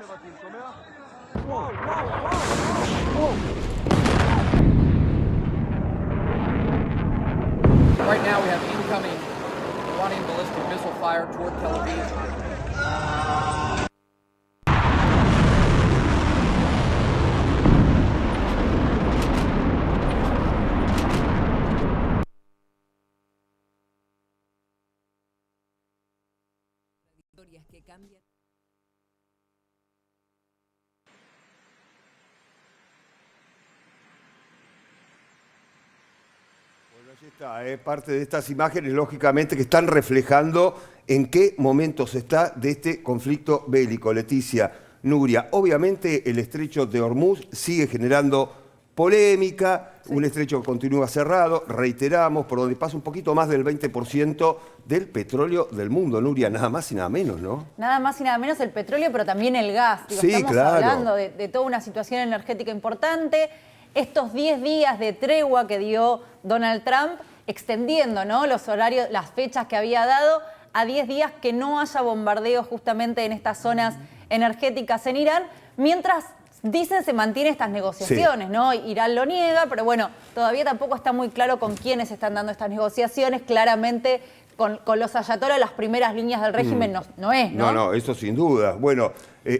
Right now we have incoming Iranian ballistic missile fire toward Tel Aviv. Que cambian. Bueno, allí está, parte de estas imágenes, lógicamente, que están reflejando en qué momento se está de este conflicto bélico. Leticia, Nuria, obviamente el estrecho de Hormuz sigue generando polémica, sí. Un estrecho que continúa cerrado, reiteramos, por donde pasa un poquito más del 20% del petróleo del mundo, Nuria, nada más y nada menos, ¿no? Nada más y nada menos el petróleo, pero también el gas. Digo, sí, estamos claro. hablando de toda una situación energética importante. Estos 10 días de tregua que dio Donald Trump, extendiendo, ¿no?, los horarios, las fechas que había dado, a 10 días que no haya bombardeo justamente en estas zonas energéticas en Irán, mientras dicen se mantienen estas negociaciones, sí. ¿no? Irán lo niega, pero bueno, todavía tampoco está muy claro con quiénes están dando estas negociaciones. Claramente con los ayatolás las primeras líneas del régimen no es, ¿no? No, eso sin duda. Bueno,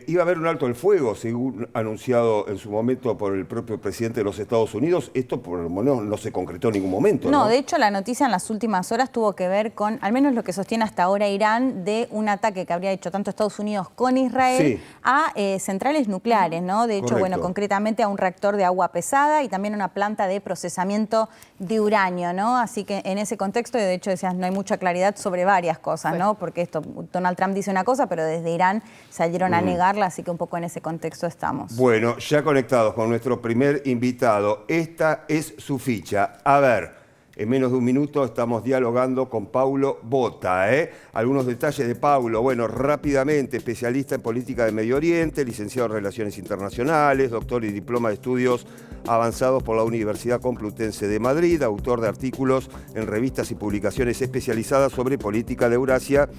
iba a haber un alto el fuego, según anunciado en su momento por el propio presidente de los Estados Unidos. Esto por lo menos no se concretó en ningún momento, ¿no? No, de hecho la noticia en las últimas horas tuvo que ver con, al menos lo que sostiene hasta ahora Irán, de un ataque que habría hecho tanto Estados Unidos con Israel, sí. a centrales nucleares, ¿no? De hecho, correcto. Bueno, concretamente a un reactor de agua pesada y también a una planta de procesamiento de uranio, ¿no? Así que en ese contexto, de hecho decías, no hay mucha claridad sobre varias cosas, sí. ¿no? Porque Donald Trump dice una cosa, pero desde Irán salieron a negarla, así que un poco en ese contexto estamos. Bueno, ya conectados con nuestro primer invitado, esta es su ficha. A ver, en menos de un minuto estamos dialogando con Paulo Botta. Algunos detalles de Paulo. Bueno, rápidamente, especialista en política de Medio Oriente, licenciado en Relaciones Internacionales, doctor y diploma de estudios avanzados por la Universidad Complutense de Madrid, autor de artículos en revistas y publicaciones especializadas sobre política de Eurasia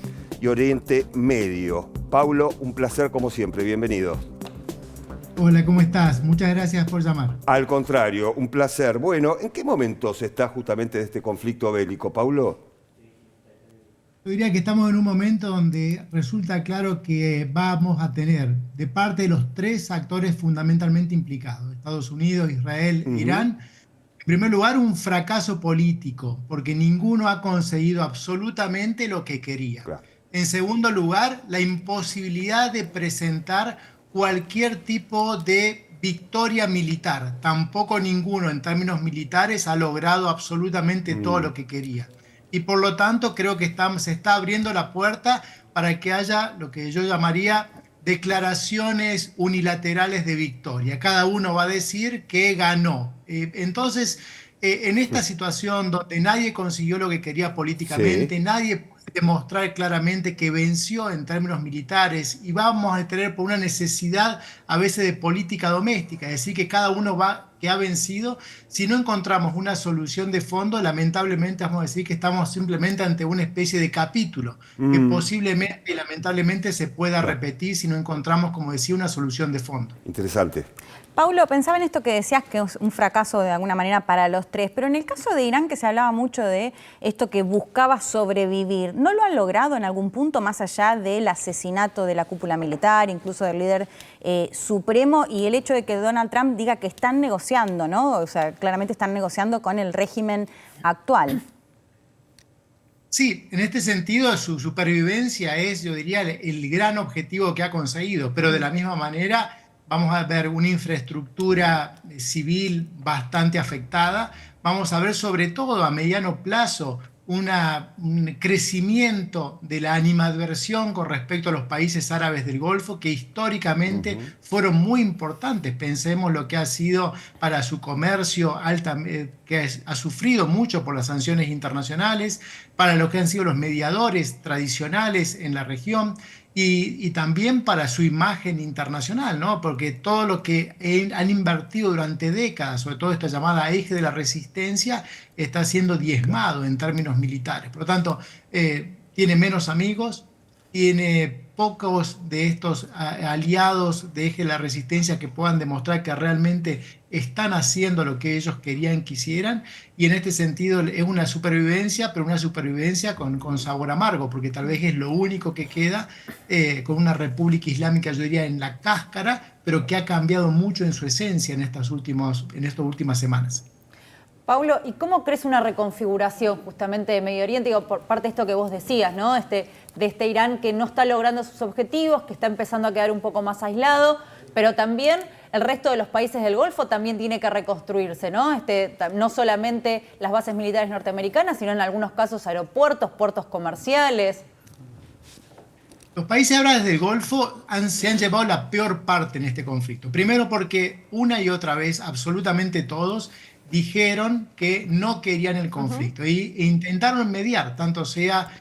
y Oriente Medio. Paulo, un placer como siempre. Bienvenido. Hola, ¿cómo estás? Muchas gracias por llamar. Al contrario, un placer. Bueno, ¿en qué momento se está justamente de este conflicto bélico, Paulo? Yo diría que estamos en un momento donde resulta claro que vamos a tener de parte de los tres actores fundamentalmente implicados, Estados Unidos, Israel e Irán, en primer lugar un fracaso político, porque ninguno ha conseguido absolutamente lo que quería. Claro. En segundo lugar, la imposibilidad de presentar cualquier tipo de victoria militar. Tampoco ninguno en términos militares ha logrado absolutamente todo lo que quería. Y por lo tanto creo que se está abriendo la puerta para que haya lo que yo llamaría declaraciones unilaterales de victoria. Cada uno va a decir que ganó. Entonces, en esta situación donde nadie consiguió lo que quería políticamente, sí. Nadie puede demostrar claramente que venció en términos militares y vamos a tener por una necesidad a veces de política doméstica, es decir, que cada uno que ha vencido, si no encontramos una solución de fondo, lamentablemente vamos a decir que estamos simplemente ante una especie de capítulo que posiblemente y lamentablemente se pueda repetir si no encontramos, como decía, una solución de fondo. Interesante. Paulo, pensaba en esto que decías, que es un fracaso de alguna manera para los tres, pero en el caso de Irán, que se hablaba mucho de esto que buscaba sobrevivir, ¿no lo han logrado en algún punto más allá del asesinato de la cúpula militar, incluso del líder supremo, y el hecho de que Donald Trump diga que están negociando, ¿no? O sea, claramente están negociando con el régimen actual. Sí, en este sentido su supervivencia es, yo diría, el gran objetivo que ha conseguido, pero de la misma manera vamos a ver una infraestructura civil bastante afectada, vamos a ver sobre todo a mediano plazo un crecimiento de la animadversión con respecto a los países árabes del Golfo, que históricamente fueron muy importantes. Pensemos lo que ha sido para su comercio, que ha sufrido mucho por las sanciones internacionales, para lo que han sido los mediadores tradicionales en la región, y también para su imagen internacional, ¿no? Porque todo lo que han invertido durante décadas, sobre todo esta llamada eje de la resistencia, está siendo diezmado en términos militares. Por lo tanto, tiene menos amigos, tiene pocos de estos aliados de Eje de la Resistencia que puedan demostrar que realmente están haciendo lo que ellos querían que hicieran, y en este sentido es una supervivencia, pero una supervivencia con sabor amargo, porque tal vez es lo único que queda con una república islámica, yo diría, en la cáscara, pero que ha cambiado mucho en su esencia en estas últimas semanas. Paulo, ¿y cómo crees una reconfiguración justamente de Medio Oriente? Digo, por parte de esto que vos decías, ¿no? De este Irán que no está logrando sus objetivos, que está empezando a quedar un poco más aislado, pero también el resto de los países del Golfo también tiene que reconstruirse, ¿no? No solamente las bases militares norteamericanas, sino en algunos casos aeropuertos, puertos comerciales. Los países árabes del Golfo se han llevado la peor parte en este conflicto. Primero porque una y otra vez, absolutamente todos, dijeron que no querían el conflicto e intentaron mediar, tanto sea,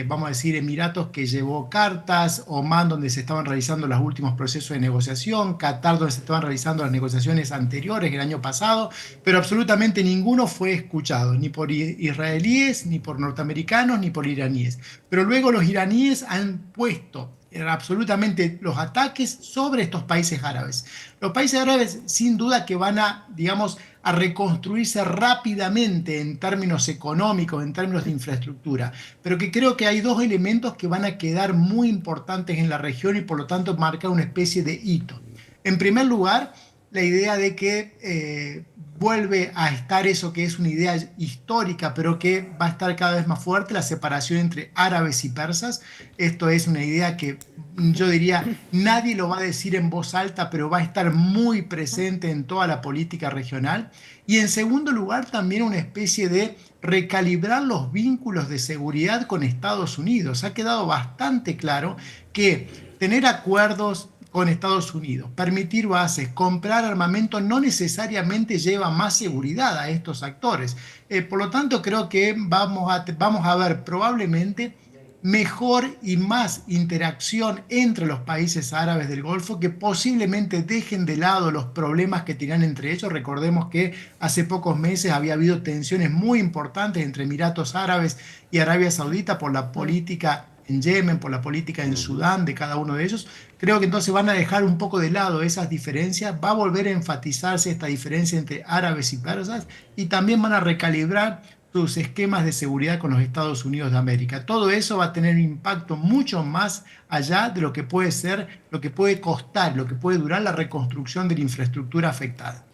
vamos a decir, Emiratos, que llevó cartas, Omán, donde se estaban realizando los últimos procesos de negociación, Qatar, donde se estaban realizando las negociaciones anteriores el año pasado, pero absolutamente ninguno fue escuchado, ni por israelíes, ni por norteamericanos, ni por iraníes. Pero luego los iraníes han puesto absolutamente los ataques sobre estos países árabes. Los países árabes sin duda que van a, digamos, a reconstruirse rápidamente en términos económicos, en términos de infraestructura, pero que creo que hay dos elementos que van a quedar muy importantes en la región y por lo tanto marcar una especie de hito. En primer lugar, la idea de que vuelve a estar eso que es una idea histórica, pero que va a estar cada vez más fuerte, la separación entre árabes y persas. Esto es una idea que yo diría, nadie lo va a decir en voz alta, pero va a estar muy presente en toda la política regional. Y en segundo lugar, también una especie de recalibrar los vínculos de seguridad con Estados Unidos. Ha quedado bastante claro que tener acuerdos con Estados Unidos, permitir bases, comprar armamento no necesariamente lleva más seguridad a estos actores. Por lo tanto, creo que vamos a ver probablemente mejor y más interacción entre los países árabes del Golfo, que posiblemente dejen de lado los problemas que tienen entre ellos. Recordemos que hace pocos meses había habido tensiones muy importantes entre Emiratos Árabes y Arabia Saudita por la política en Yemen, por la política en Sudán de cada uno de ellos. Creo que entonces van a dejar un poco de lado esas diferencias, va a volver a enfatizarse esta diferencia entre árabes y persas, y también van a recalibrar sus esquemas de seguridad con los Estados Unidos de América. Todo eso va a tener un impacto mucho más allá de lo que puede ser, lo que puede costar, lo que puede durar la reconstrucción de la infraestructura afectada.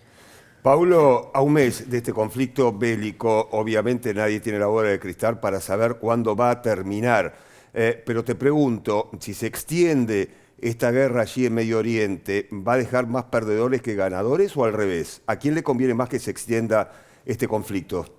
Paulo, a un mes de este conflicto bélico, obviamente nadie tiene la bola de cristal para saber cuándo va a terminar. Pero te pregunto, si se extiende esta guerra allí en Medio Oriente, ¿va a dejar más perdedores que ganadores o al revés? ¿A quién le conviene más que se extienda este conflicto?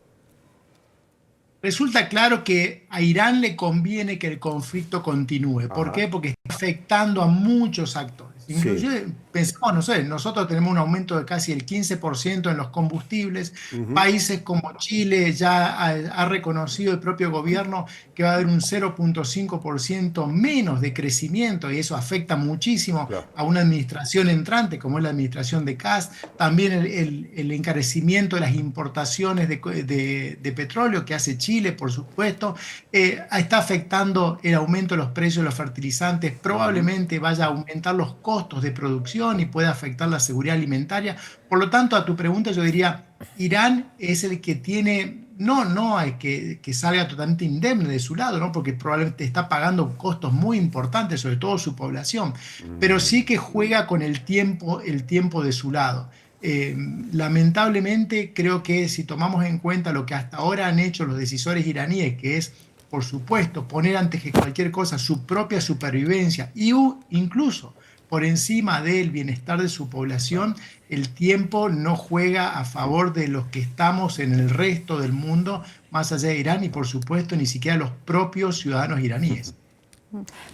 Resulta claro que a Irán le conviene que el conflicto continúe. ¿Por qué? Porque está afectando a muchos actores. Inclusive, pensamos, no sé, nosotros tenemos un aumento de casi el 15% en los combustibles. Países como Chile ya ha reconocido el propio gobierno que va a haber un 0.5% menos de crecimiento, y eso afecta muchísimo a una administración entrante como es la administración de Kast. También el encarecimiento de las importaciones de petróleo que hace Chile, por supuesto, está afectando el aumento de los precios de los fertilizantes. Probablemente vaya a aumentar los costos de producción y puede afectar la seguridad alimentaria. Por lo tanto, a tu pregunta yo diría, Irán es el que tiene, no hay que salga totalmente indemne de su lado, ¿no? Porque probablemente está pagando costos muy importantes, sobre todo su población, pero sí que juega con el tiempo de su lado. Lamentablemente creo que si tomamos en cuenta lo que hasta ahora han hecho los decisores iraníes, que es, por supuesto, poner antes que cualquier cosa su propia supervivencia y incluso por encima del bienestar de su población, el tiempo no juega a favor de los que estamos en el resto del mundo, más allá de Irán, y por supuesto ni siquiera los propios ciudadanos iraníes.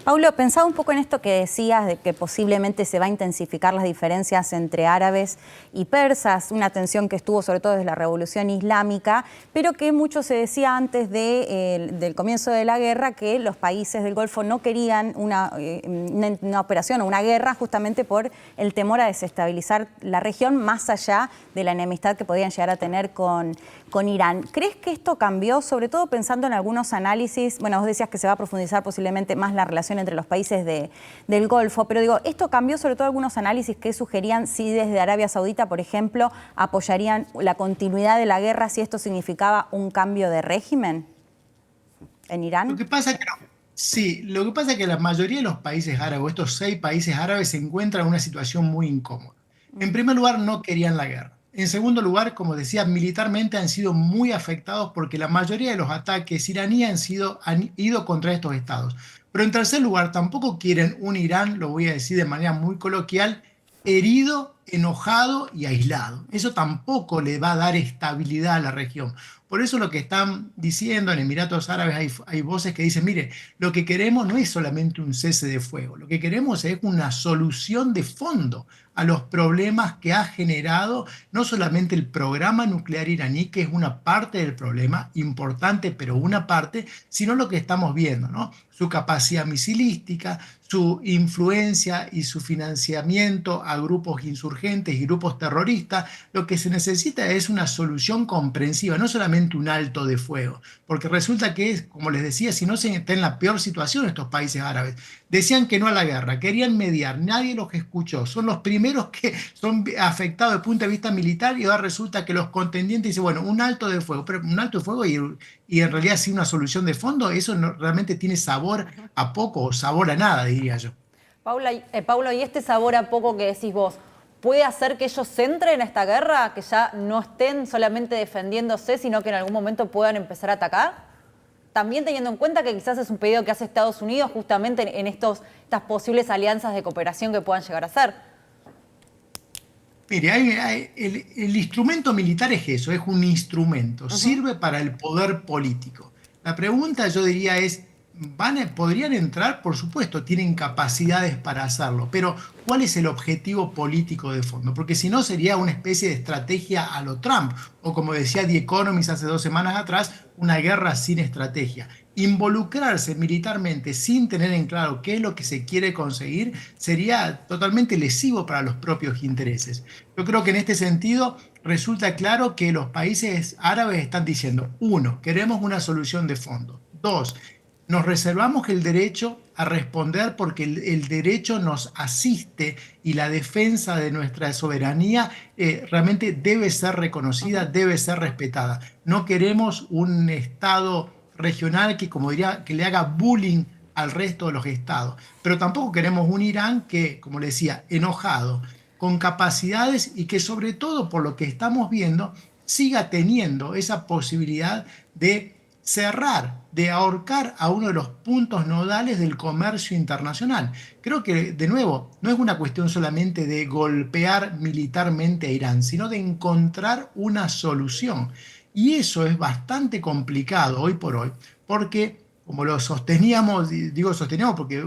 Paulo, pensaba un poco en esto que decías de que posiblemente se va a intensificar las diferencias entre árabes y persas, una tensión que estuvo sobre todo desde la Revolución Islámica, pero que mucho se decía antes del comienzo de la guerra, que los países del Golfo no querían una operación o una guerra justamente por el temor a desestabilizar la región más allá de la enemistad que podían llegar a tener con Irán. ¿Crees que esto cambió, sobre todo pensando en algunos análisis? Bueno, vos decías que se va a profundizar posiblemente más más la relación entre los países del Golfo. Pero digo, esto cambió sobre todo algunos análisis que sugerían si desde Arabia Saudita, por ejemplo, apoyarían la continuidad de la guerra si esto significaba un cambio de régimen en Irán. Lo que pasa es que sí, lo que pasa es que la mayoría de los países árabes, estos 6 países árabes, se encuentran en una situación muy incómoda. En primer lugar, no querían la guerra. En segundo lugar, como decía, militarmente han sido muy afectados porque la mayoría de los ataques iraníes han ido contra estos estados. Pero en tercer lugar, tampoco quieren un Irán, lo voy a decir de manera muy coloquial, herido, enojado y aislado. Eso tampoco le va a dar estabilidad a la región. Por eso lo que están diciendo en Emiratos Árabes hay voces que dicen, mire, lo que queremos no es solamente un cese de fuego, lo que queremos es una solución de fondo a los problemas que ha generado no solamente el programa nuclear iraní, que es una parte del problema, importante, pero una parte, sino lo que estamos viendo, ¿no? Su capacidad misilística, su influencia y su financiamiento a grupos insurgentes y grupos terroristas. Lo que se necesita es una solución comprensiva, no solamente un alto de fuego, porque resulta que, como les decía, si no se está en la peor situación estos países árabes. Decían que no a la guerra, querían mediar, nadie los escuchó, son los primeros que son afectados desde el punto de vista militar y ahora resulta que los contendientes dicen, bueno, un alto de fuego, pero un alto de fuego y en realidad sí una solución de fondo, eso no, realmente tiene sabor a poco o sabor a nada, diría yo. Paulo, ¿y este sabor a poco que decís vos, puede hacer que ellos se entren en esta guerra, que ya no estén solamente defendiéndose, sino que en algún momento puedan empezar a atacar? También teniendo en cuenta que quizás es un pedido que hace Estados Unidos justamente en estas posibles alianzas de cooperación que puedan llegar a hacer. Mire, el instrumento militar es eso, es un instrumento, sirve para el poder político. La pregunta yo diría es, ¿podrían entrar? Por supuesto, tienen capacidades para hacerlo, pero ¿cuál es el objetivo político de fondo? Porque si no sería una especie de estrategia a lo Trump, o como decía The Economist hace 2 semanas atrás, una guerra sin estrategia. Involucrarse militarmente sin tener en claro qué es lo que se quiere conseguir sería totalmente lesivo para los propios intereses. Yo creo que en este sentido resulta claro que los países árabes están diciendo, 1, queremos una solución de fondo. 2, nos reservamos el derecho a responder porque el derecho nos asiste y la defensa de nuestra soberanía realmente debe ser reconocida, debe ser respetada. No queremos un Estado regional que, como diría, que le haga bullying al resto de los estados. Pero tampoco queremos un Irán que, como le decía, enojado, con capacidades y que sobre todo por lo que estamos viendo siga teniendo esa posibilidad de cerrar, de ahorcar a uno de los puntos nodales del comercio internacional. Creo que, de nuevo, no es una cuestión solamente de golpear militarmente a Irán, sino de encontrar una solución. Y eso es bastante complicado hoy por hoy, porque como lo sosteníamos, digo sosteníamos porque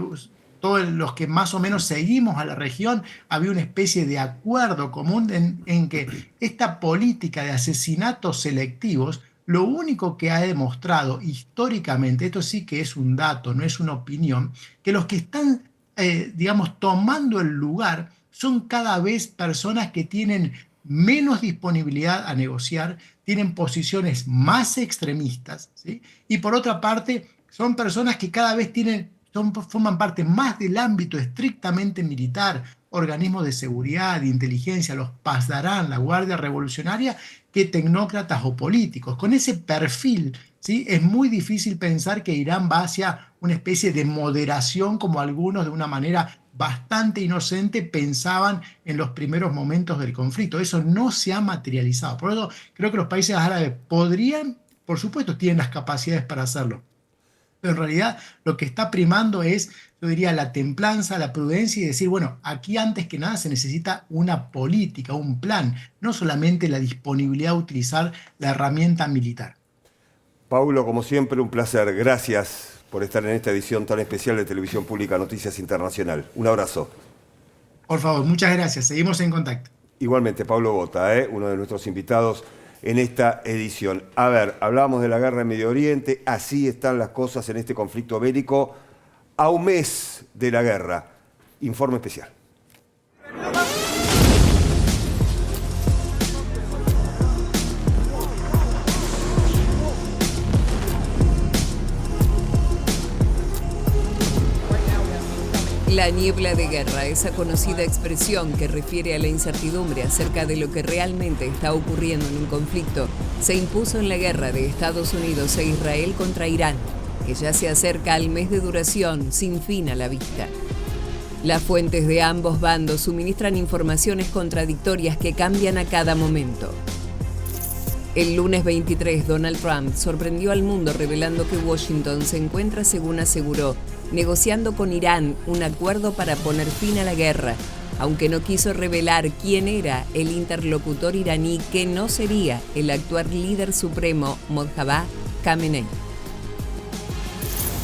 todos los que más o menos seguimos a la región, había una especie de acuerdo común en que esta política de asesinatos selectivos, lo único que ha demostrado históricamente, esto sí que es un dato, no es una opinión, que los que están, digamos, tomando el lugar son cada vez personas que tienen menos disponibilidad a negociar, tienen posiciones más extremistas, ¿sí? Y por otra parte, son personas que cada vez forman parte más del ámbito estrictamente militar, organismos de seguridad, de inteligencia, los Pasdarán, la Guardia Revolucionaria, que tecnócratas o políticos. Con ese perfil, ¿sí? Es muy difícil pensar que Irán va hacia una especie de moderación como algunos de una manera bastante inocente pensaban en los primeros momentos del conflicto. Eso no se ha materializado. Por eso creo que los países árabes podrían, por supuesto, tienen las capacidades para hacerlo. Pero en realidad lo que está primando es, yo diría, la templanza, la prudencia y decir, bueno, aquí antes que nada se necesita una política, un plan, no solamente la disponibilidad de utilizar la herramienta militar. Paulo, como siempre, un placer. Gracias por estar en esta edición tan especial de Televisión Pública Noticias Internacional. Un abrazo. Por favor, muchas gracias. Seguimos en contacto. Igualmente, Paulo Bota, uno de nuestros invitados en esta edición. A ver, hablábamos de la guerra en Medio Oriente, así están las cosas en este conflicto bélico a un mes de la guerra. Informe especial. La niebla de guerra, esa conocida expresión que refiere a la incertidumbre acerca de lo que realmente está ocurriendo en un conflicto, se impuso en la guerra de Estados Unidos e Israel contra Irán, que ya se acerca al mes de duración sin fin a la vista. Las fuentes de ambos bandos suministran informaciones contradictorias que cambian a cada momento. El lunes 23, Donald Trump sorprendió al mundo revelando que Washington se encuentra, según aseguró, negociando con Irán un acuerdo para poner fin a la guerra, aunque no quiso revelar quién era el interlocutor iraní que no sería el actual líder supremo Mojtaba Khamenei.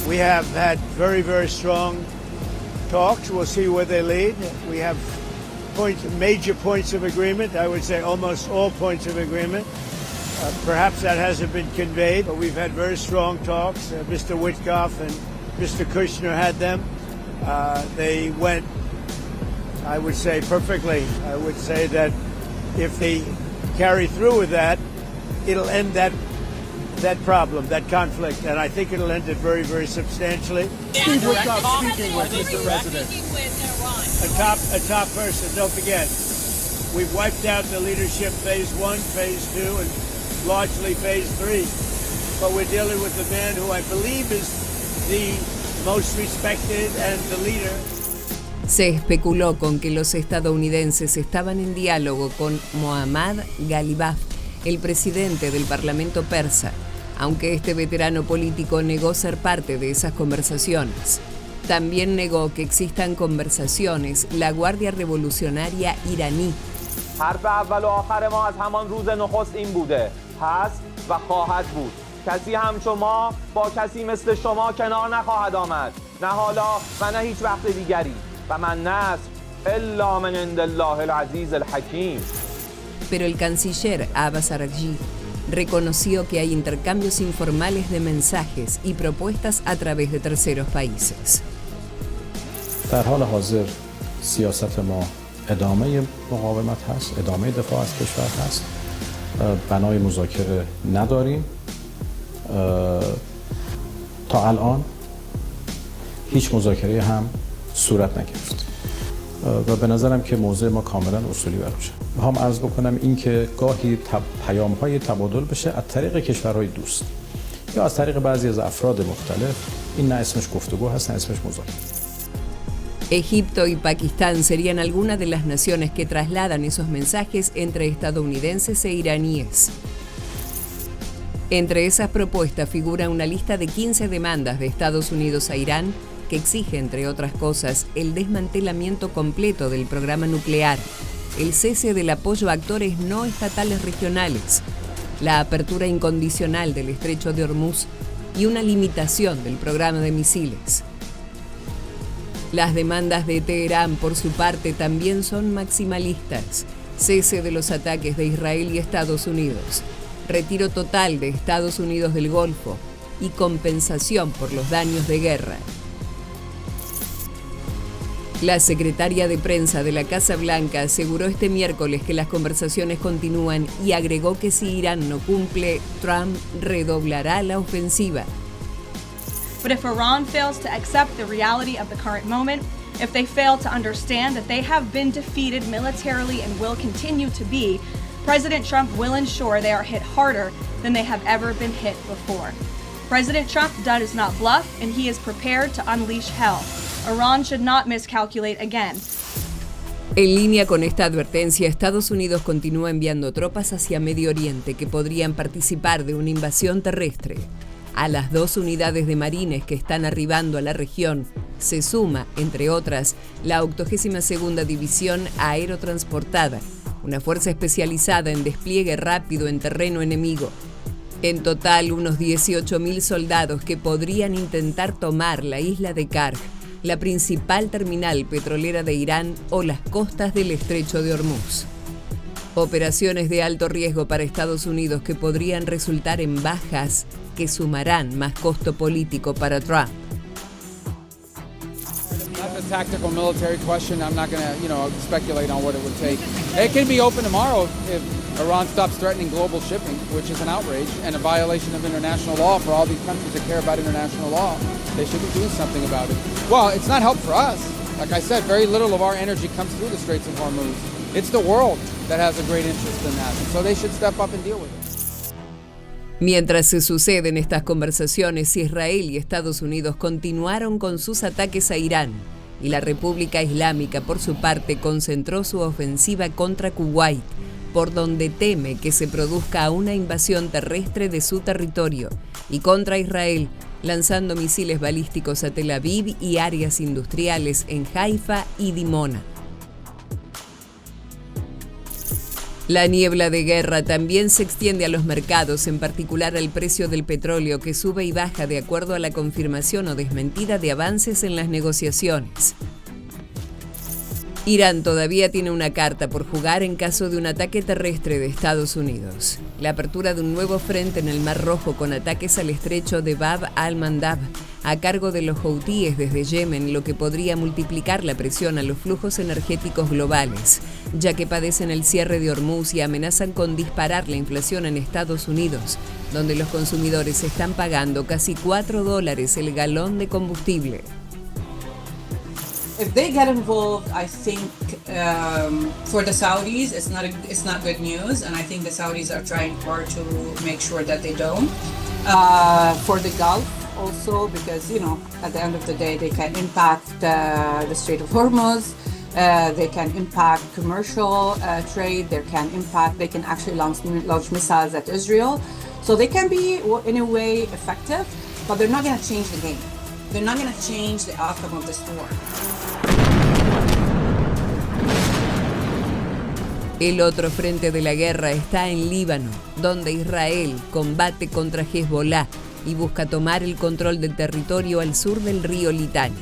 We have had very, very strong talks. We'll see where they lead. We have major points of agreement. I would say almost all points of agreement. Perhaps that hasn't been conveyed, but we've had very strong talks. Mr. Witkoff and Mr. Kushner had them. They went, I would say, perfectly. I would say that if they carry through with that, it'll end that problem, that conflict, and I think it'll end it very, very substantially. Steve Witkoff speaking with Mr. President. A top person, don't forget. We've wiped out the leadership phase 1, phase 2, and largely phase 3. But we're dealing with the man who I believe is the most respected and the leader. Se especuló con que los estadounidenses estaban en diálogo con Mohammad Ghalibaf, el presidente del Parlamento persa, aunque este veterano político negó ser parte de esas conversaciones. También negó que existan conversaciones la Guardia Revolucionaria iraní. حرف اول و آخر ما از همان روز نخست این بوده، هست و خواهد بود. کسی هم شما با کسی مثل شما کنار نخواهد آمد، نه حالا و نه هیچ وقت دیگری. و من نصر الا من عند الله العزیز الحکیم. Pero el canciller Abbas Araghchi reconoció que hay intercambios informales de mensajes y propuestas a través de terceros países. در حال حاضر سیاست ما ادامه مقاومت هست، ادامه دفاع از کشور هست. بنای مذاکره نداریم. تا الان هیچ مذاکره هم صورت نگرفت. و به نظرم که موضع ما کاملا اصولی و روشن. میخوام عرض بکنم این که گاهی پیام‌های تبادل بشه از طریق کشورهای دوست یا از طریق بعضی از افراد مختلف. این نه اسمش گفتگو هست، نه اسمش مذاکره. Egipto y Pakistán serían algunas de las naciones que trasladan esos mensajes entre estadounidenses e iraníes. Entre esas propuestas figura una lista de 15 demandas de Estados Unidos a Irán que exige, entre otras cosas, el desmantelamiento completo del programa nuclear, el cese del apoyo a actores no estatales regionales, la apertura incondicional del estrecho de Hormuz y una limitación del programa de misiles. Las demandas de Teherán, por su parte, también son maximalistas: cese de los ataques de Israel y Estados Unidos, retiro total de Estados Unidos del Golfo y compensación por los daños de guerra. La secretaria de prensa de la Casa Blanca aseguró este miércoles que las conversaciones continúan y agregó que si Irán no cumple, Trump redoblará la ofensiva. But if Iran fails to accept the reality of the current moment, if they fail to understand that they have been defeated militarily and will continue to be, President Trump will ensure they are hit harder than they have ever been hit before. President Trump does not bluff, and he is prepared to unleash hell. Iran should not miscalculate again. En línea con esta advertencia, Estados Unidos continúa enviando tropas hacia Medio Oriente que podrían participar de una invasión terrestre. A las 2 unidades de marines que están arribando a la región se suma, entre otras, la 82ª División Aerotransportada, una fuerza especializada en despliegue rápido en terreno enemigo. En total, unos 18.000 soldados que podrían intentar tomar la isla de Karg, la principal terminal petrolera de Irán, o las costas del estrecho de Hormuz. Operaciones de alto riesgo para Estados Unidos que podrían resultar en bajas que sumarán más costo político para Trump. That's a tactical military question. I'm not going to, speculate on what it would take. It can be open tomorrow if Iran stops threatening global shipping, which is an outrage and a violation of international law for all these countries that care about international law. They should be doing something about it. Well, it's not help for us. Like I said, very little of our energy comes through the Straits of Hormuz. It's the world that has a great interest in that, so they should step up and deal with it. Mientras se suceden estas conversaciones, Israel y Estados Unidos continuaron con sus ataques a Irán, y la República Islámica, por su parte, concentró su ofensiva contra Kuwait, por donde teme que se produzca una invasión terrestre de su territorio, y contra Israel, lanzando misiles balísticos a Tel Aviv y áreas industriales en Haifa y Dimona. La niebla de guerra también se extiende a los mercados, en particular al precio del petróleo, que sube y baja de acuerdo a la confirmación o desmentida de avances en las negociaciones. Irán todavía tiene una carta por jugar en caso de un ataque terrestre de Estados Unidos. La apertura de un nuevo frente en el Mar Rojo con ataques al estrecho de Bab al-Mandab a cargo de los houthíes desde Yemen, lo que podría multiplicar la presión a los flujos energéticos globales, ya que padecen el cierre de Hormuz y amenazan con disparar la inflación en Estados Unidos, donde los consumidores están pagando casi $4 el galón de combustible. If they get involved, I think for the Saudis, it's not good news, and I think the Saudis are trying hard to make sure that they don't. For the Gulf also, because at the end of the day, they can impact the Strait of Hormuz. They can impact commercial trade. They can actually launch missiles at Israel. So they can be in a way effective, but they're not going to change the game. They're not going to change the outcome of this war. El otro frente de la guerra está en Líbano, donde Israel combate contra Hezbollah y busca tomar el control del territorio al sur del río Litani.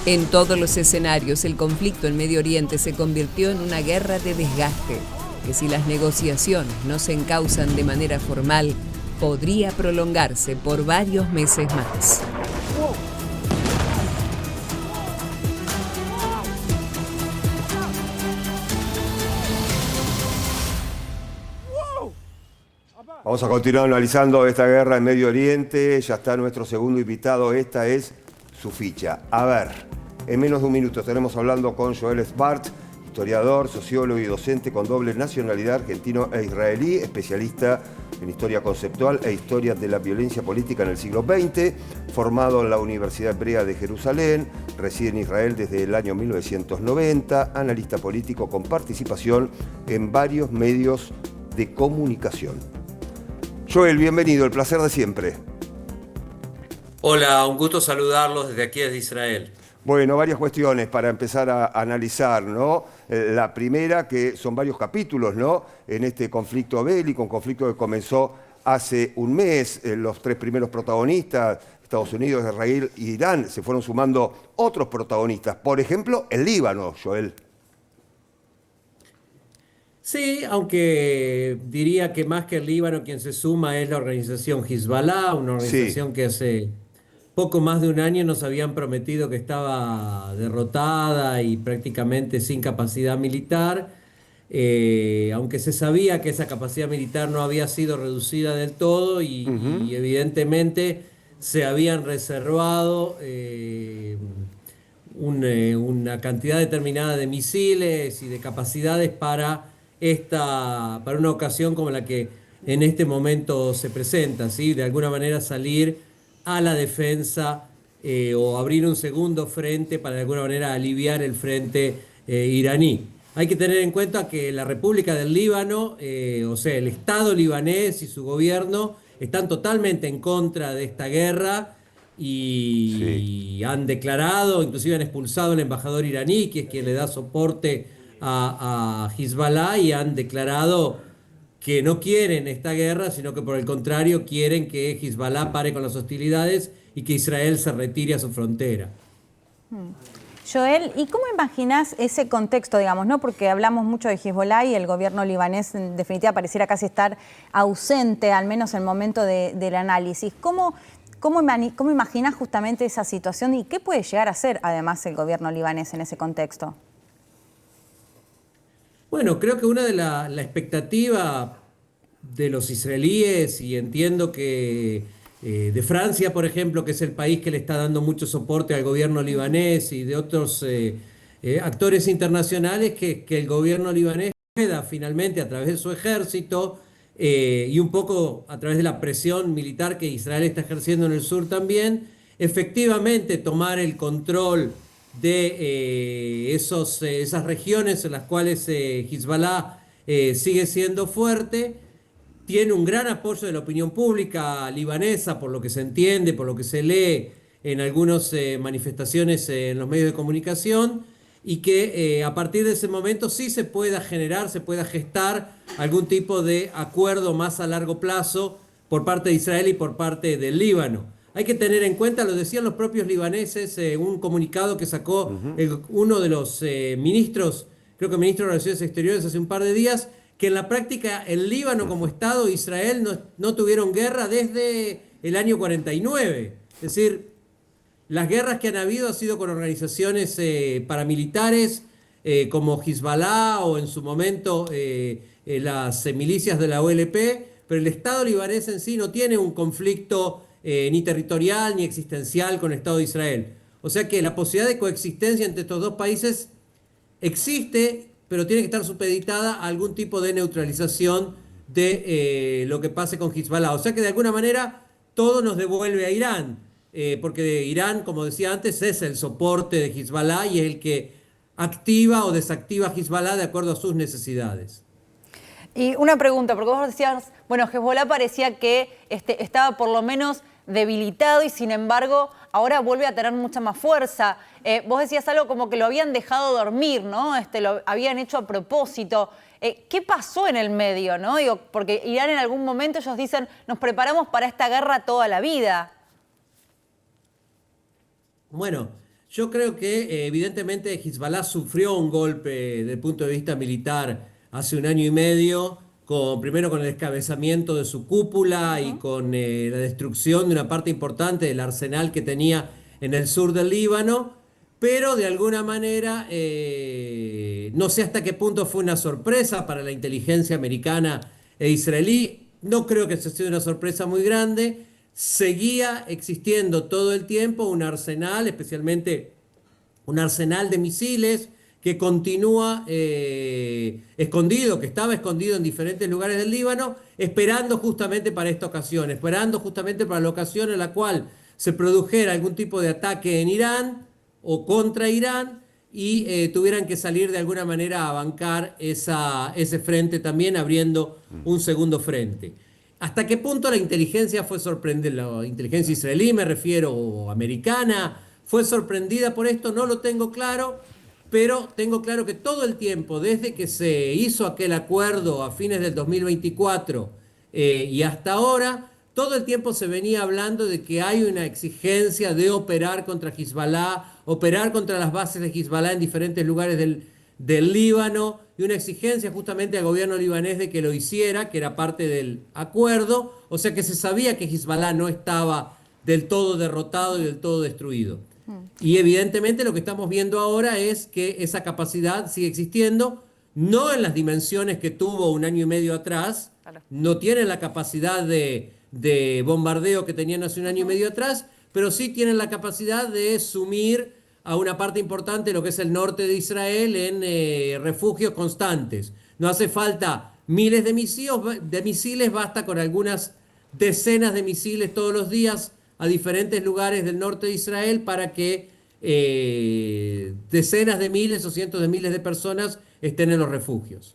En todos los escenarios, el conflicto en Medio Oriente se convirtió en una guerra de desgaste, que si las negociaciones no se encauzan de manera formal, podría prolongarse por varios meses más. Vamos a continuar analizando esta guerra en Medio Oriente. Ya está nuestro segundo invitado. Esta es su ficha. A ver, en menos de un minuto estaremos hablando con Joel Spart, historiador, sociólogo y docente con doble nacionalidad argentino e israelí, especialista en historia conceptual e historia de la violencia política en el siglo XX, formado en la Universidad Hebrea de Jerusalén, reside en Israel desde el año 1990, analista político con participación en varios medios de comunicación. Joel, bienvenido, el placer de siempre. Hola, un gusto saludarlos desde aquí, desde Israel. Bueno, varias cuestiones para empezar a analizar, ¿no? La primera, que son varios capítulos, ¿no? En este conflicto bélico, un conflicto que comenzó hace un mes. Los tres primeros protagonistas, Estados Unidos, Israel e Irán, se fueron sumando otros protagonistas. Por ejemplo, el Líbano, Joel. Sí, aunque diría que más que el Líbano quien se suma es la organización Hezbollah, una organización que hace poco más de un año nos habían prometido que estaba derrotada y prácticamente sin capacidad militar, aunque se sabía que esa capacidad militar no había sido reducida del todo y evidentemente se habían reservado una cantidad determinada de misiles y de capacidades para una ocasión como la que en este momento se presenta, ¿sí? De alguna manera salir a la defensa o abrir un segundo frente para de alguna manera aliviar el frente iraní. Hay que tener en cuenta que la República del Líbano, o sea, el Estado libanés y su gobierno están totalmente en contra de esta guerra y han declarado, inclusive han expulsado al embajador iraní, que es quien le da soporte a Hezbollah, y han declarado que no quieren esta guerra, sino que por el contrario quieren que Hezbollah pare con las hostilidades y que Israel se retire a su frontera. Joel, ¿y cómo imaginás ese contexto, digamos, no? Porque hablamos mucho de Hezbollah y el gobierno libanés en definitiva pareciera casi estar ausente, al menos en el momento del análisis. ¿Cómo imaginás justamente esa situación y qué puede llegar a hacer además el gobierno libanés en ese contexto? Bueno, creo que una de la expectativa de los israelíes, y entiendo que de Francia, por ejemplo, que es el país que le está dando mucho soporte al gobierno libanés, y de otros actores internacionales, que el gobierno libanés pueda finalmente, a través de su ejército y un poco a través de la presión militar que Israel está ejerciendo en el sur también, efectivamente tomar el control de esas regiones en las cuales Hezbollah sigue siendo fuerte. Tiene un gran apoyo de la opinión pública libanesa, por lo que se entiende, por lo que se lee en algunas manifestaciones en los medios de comunicación, y que a partir de ese momento sí se pueda generar, se pueda gestar algún tipo de acuerdo más a largo plazo por parte de Israel y por parte del Líbano. Hay que tener en cuenta, lo decían los propios libaneses, un comunicado que sacó uno de los ministros, creo que ministro de Relaciones Exteriores, hace un par de días, que en la práctica el Líbano como Estado, Israel, no tuvieron guerra desde el año 49. Es decir, las guerras que han habido han sido con organizaciones paramilitares como Hezbollah o en su momento las milicias de la OLP, pero el Estado libanés en sí no tiene un conflicto ni territorial ni existencial con el Estado de Israel. O sea que la posibilidad de coexistencia entre estos dos países existe, pero tiene que estar supeditada a algún tipo de neutralización de lo que pase con Hezbollah. O sea que de alguna manera todo nos devuelve a Irán, porque Irán, como decía antes, es el soporte de Hezbollah y es el que activa o desactiva Hezbollah de acuerdo a sus necesidades. Y una pregunta, porque vos decías, bueno, Hezbollah parecía que estaba por lo menos debilitado y sin embargo ahora vuelve a tener mucha más fuerza. Vos decías algo como que lo habían dejado dormir, ¿no? Lo habían hecho a propósito. ¿Qué pasó en el medio, no? Digo, porque Irán en algún momento ellos dicen, nos preparamos para esta guerra toda la vida. Bueno, yo creo que evidentemente Hezbollah sufrió un golpe desde el punto de vista militar hace 1 año y medio, primero con el descabezamiento de su cúpula y con la destrucción de una parte importante del arsenal que tenía en el sur del Líbano, pero de alguna manera no sé hasta qué punto fue una sorpresa para la inteligencia americana e israelí. No creo que eso sea una sorpresa muy grande. Seguía existiendo todo el tiempo un arsenal, especialmente un arsenal de misiles que continúa escondido, que estaba escondido en diferentes lugares del Líbano, esperando justamente para esta ocasión, esperando justamente para la ocasión en la cual se produjera algún tipo de ataque en Irán o contra Irán y tuvieran que salir de alguna manera a bancar ese frente también, abriendo un segundo frente. ¿Hasta qué punto la inteligencia fue sorprendida? La inteligencia israelí, me refiero, o americana, fue sorprendida por esto, no lo tengo claro, pero tengo claro que todo el tiempo, desde que se hizo aquel acuerdo a fines del 2024 y hasta ahora, todo el tiempo se venía hablando de que hay una exigencia de operar contra Hezbollah, operar contra las bases de Hezbollah en diferentes lugares del Líbano, y una exigencia justamente al gobierno libanés de que lo hiciera, que era parte del acuerdo, o sea que se sabía que Hezbollah no estaba del todo derrotado y del todo destruido. Y evidentemente lo que estamos viendo ahora es que esa capacidad sigue existiendo, no en las dimensiones que tuvo 1 año y medio atrás, no tienen la capacidad de bombardeo que tenían hace 1 año y medio atrás, pero sí tienen la capacidad de sumir a una parte importante de lo que es el norte de Israel en refugios constantes. No hace falta miles de misiles, basta con algunas decenas de misiles todos los días a diferentes lugares del norte de Israel para que decenas de miles o cientos de miles de personas estén en los refugios.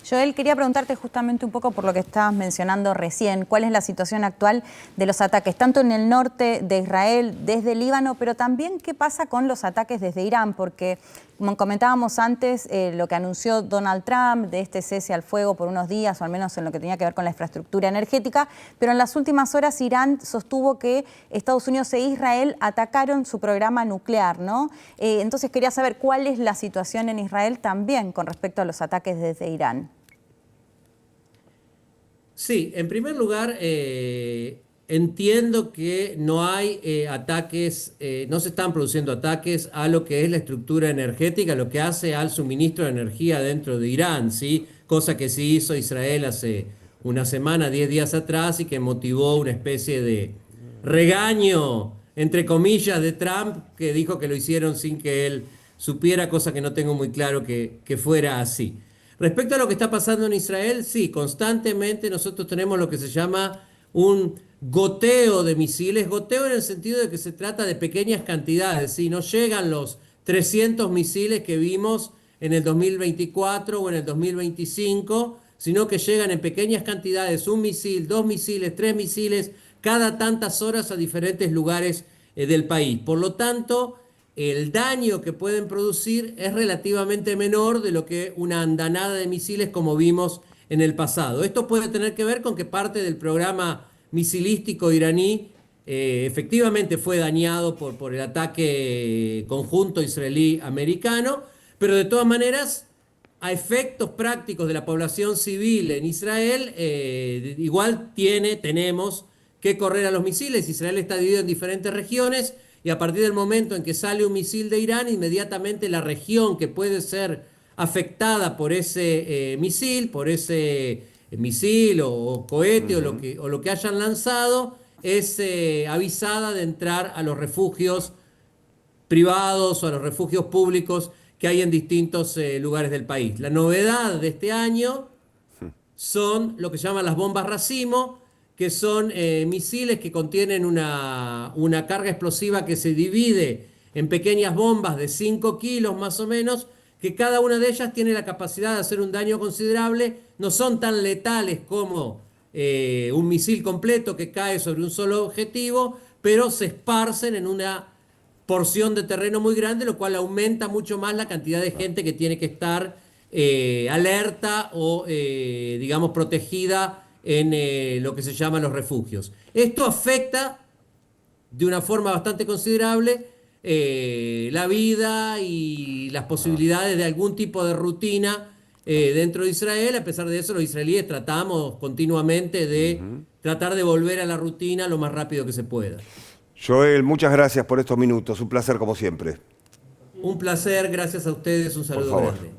Joel, quería preguntarte justamente un poco por lo que estabas mencionando recién. ¿Cuál es la situación actual de los ataques, tanto en el norte de Israel, desde el Líbano, pero también qué pasa con los ataques desde Irán? Porque, como comentábamos antes, lo que anunció Donald Trump de este cese al fuego por unos días, o al menos en lo que tenía que ver con la infraestructura energética, pero en las últimas horas Irán sostuvo que Estados Unidos e Israel atacaron su programa nuclear, ¿no? Entonces quería saber cuál es la situación en Israel también con respecto a los ataques desde Irán. Sí, en primer lugar, entiendo que no hay ataques, no se están produciendo ataques a lo que es la estructura energética, lo que hace al suministro de energía dentro de Irán, ¿sí? Cosa que sí hizo Israel hace una semana, 10 días atrás, y que motivó una especie de regaño, entre comillas, de Trump, que dijo que lo hicieron sin que él supiera, cosa que no tengo muy claro que fuera así. Respecto a lo que está pasando en Israel, sí, constantemente nosotros tenemos lo que se llama un goteo de misiles, goteo en el sentido de que se trata de pequeñas cantidades, ¿sí? No llegan los 300 misiles que vimos en el 2024 o en el 2025, sino que llegan en pequeñas cantidades, 1 misil, 2 misiles, 3 misiles, cada tantas horas a diferentes lugares del país. Por lo tanto, el daño que pueden producir es relativamente menor de lo que una andanada de misiles como vimos en el pasado. Esto puede tener que ver con que parte del programa misilístico iraní efectivamente fue dañado por el ataque conjunto israelí-americano, pero de todas maneras, a efectos prácticos de la población civil en Israel, igual tenemos que correr a los misiles. Israel está dividido en diferentes regiones, y a partir del momento en que sale un misil de Irán, inmediatamente la región que puede ser afectada por ese misil o cohete o lo que hayan lanzado, es avisada de entrar a los refugios privados o a los refugios públicos que hay en distintos lugares del país. La novedad de este año son lo que se llaman las bombas racimo, que son misiles que contienen una carga explosiva que se divide en pequeñas bombas de 5 kilos más o menos, que cada una de ellas tiene la capacidad de hacer un daño considerable. No son tan letales como un misil completo que cae sobre un solo objetivo, pero se esparcen en una porción de terreno muy grande, lo cual aumenta mucho más la cantidad de gente que tiene que estar alerta o, digamos, protegida en lo que se llaman los refugios. Esto afecta de una forma bastante considerable la vida y las posibilidades de algún tipo de rutina dentro de Israel. A pesar de eso, los israelíes tratamos continuamente de tratar de volver a la rutina lo más rápido que se pueda. Joel, muchas gracias por estos minutos. Un placer como siempre. Un placer, gracias a ustedes. Un saludo grande.